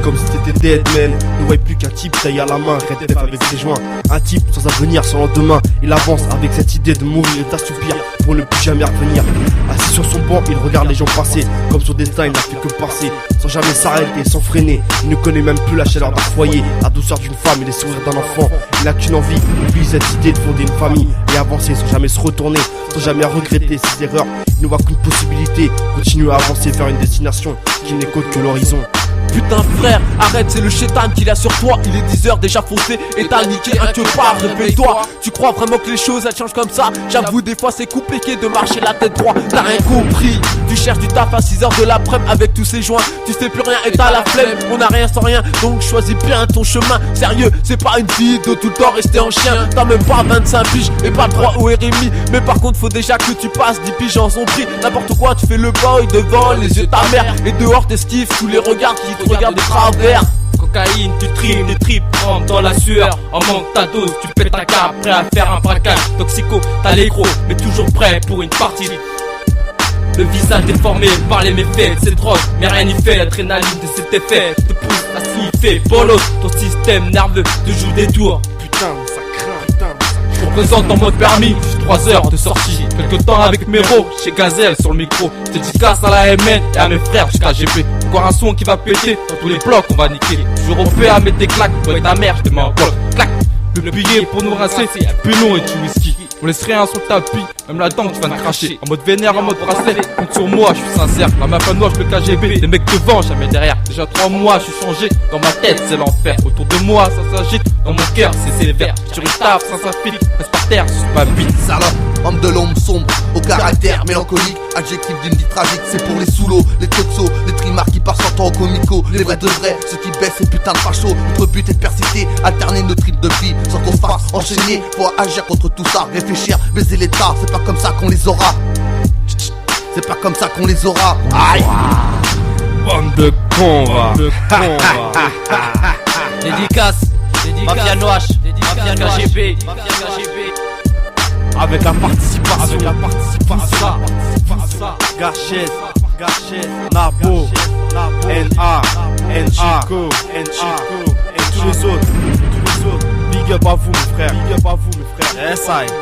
comme si t'étais dead man. Ne voyez plus qu'un type taille à la main, Red Death avec ses joints. Un type sans avenir, sans lendemain. Il avance avec cette idée de mourir et d'assoupir pour ne plus jamais revenir. Assis sur son banc, il regarde les gens passer. Comme son destin, il n'a fait que passer. Sans jamais s'arrêter, sans freiner. Il ne connaît même plus la chaleur d'un foyer, la douceur d'une femme et les sourires d'un enfant. Il n'a qu'une envie, oublie cette idée de fonder une famille et avancer sans jamais se retourner, sans jamais regretter ses erreurs. Il ne voit qu'une possibilité, continuer à avancer vers une destination qui n'est qu'autre que l'horizon. Putain frère, arrête, c'est le chétan qu'il a sur toi. Il est 10h déjà faussé et t'as niqué un que pas, réveille-toi. Tu crois vraiment que les choses elles changent comme ça? J'avoue des fois c'est compliqué de marcher la tête droite. T'as rien compris, tu cherches du taf à 6h de l'après-midi avec tous ces joints. Tu sais plus rien et t'as la flemme, on a rien sans rien. Donc choisis bien ton chemin, sérieux, c'est pas une vie de tout le temps rester en chien. T'as même pas 25 piges et pas le droit au RMI. Mais par contre faut déjà que tu passes 10 piges en son prix. N'importe quoi, tu fais le boy devant les yeux de ta mère. Et dehors t'esquives tous les regards qui te regardent de travers. Cocaïne, tu tripes, trempes dans la sueur. En manque ta dose, tu pètes un câble, prêt à faire un braquage. Toxico, t'as les gros, mais toujours prêt pour une partie. Le visage déformé par les méfaits de ces drogues, mais rien n'y fait, l'adrénaline de cet effet te pousse à sniffer. Bolos, ton système nerveux te joue des tours. Putain, ça craint, putain, ça craint. Je représente en mode permis, 3 heures de sortie. Quelque temps avec Méro, chez Gazelle sur le micro. Je te dédicace à la MN et à mes frères jusqu'à GP. Encore un son qui va péter, dans tous les blocs on va niquer. Toujours au fait à mettre des claques, toi et ta mère je te mets en bloc. Clac, le billet pour nous rincer, un pelon et du whisky. On laisse rien sur le tapis, même la dent tu vas te cracher. En mode vénère, en mode bracelet, compte sur moi, je suis sincère. La meuf à noix, je le KGB, les mecs devant, jamais derrière. Déjà 3 mois, je suis changé, dans ma tête c'est l'enfer. Autour de moi, ça s'agite, dans mon cœur c'est sévère. Sur une table, ça s'affile, reste par terre, sur ma bite. Salope, homme de l'ombre sombre, au caractère mélancolique. Adjectif d'une vie tragique, c'est pour les sous-lots, les toxos, les trimards qui passent en temps au comico. Les vrais de vrais, ceux qui baissent ces putains de fachos. Notre but est de persister, alterner nos tripes de vie, sans qu'on se fasse enchaîner. Faut agir contre tout ça, réfléchir, baiser l'état, c'est pas comme ça qu'on les aura. C'est pas comme ça qu'on les aura. Aïe. Bande de cons, va. Dédicace, Mafia Noach, Mafia KGB, Avec la participation, Gachet, Nabo, NA, Chico, et tous les autres. Big up à vous, mes frères. Big up à vous, mes frères. SI.